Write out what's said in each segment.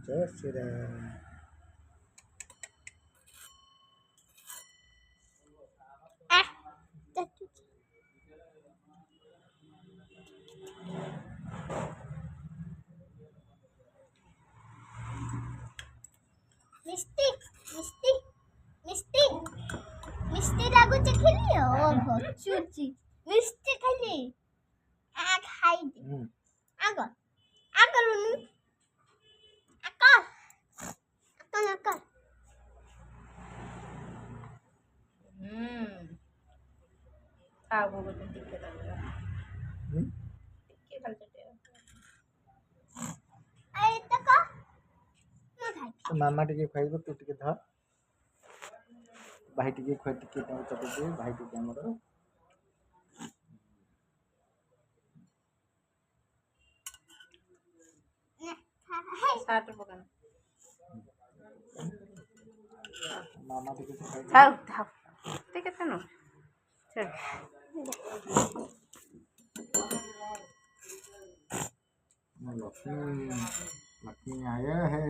जय श्री राम। मिस्टी मिस्टी मिस्टी मिस्टी लाଗୁଛି ଖେଳିଅ ଚୁଚି ମିଷ୍ଟି ଖାଲି ଆ ଖାଇଦେ ଆଗ ଆଗ ରୁନୁ ଆକ ଆକ ଆକ खाओ वो तो टिके लगा टिके खाल चटे अरे तक मैं खाई तो मामा टिके खाइबो तू टिके ध भाई टिके खा टिके तो चटे दे भाई टिके हमर साठ पकाना मामा टिके खाइ खाओ खाओ टिके तनो चल लक्ष्मी लक्ष्मी आया है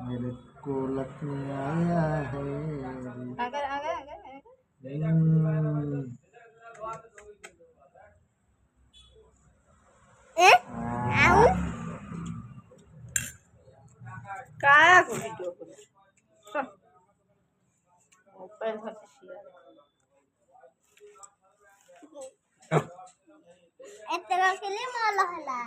मेरे को लक्ष्मी आया है अगर अगर अगर आऊ काय को वीडियो को सब मोबाइल हट शिया एतरा के लिए माला हला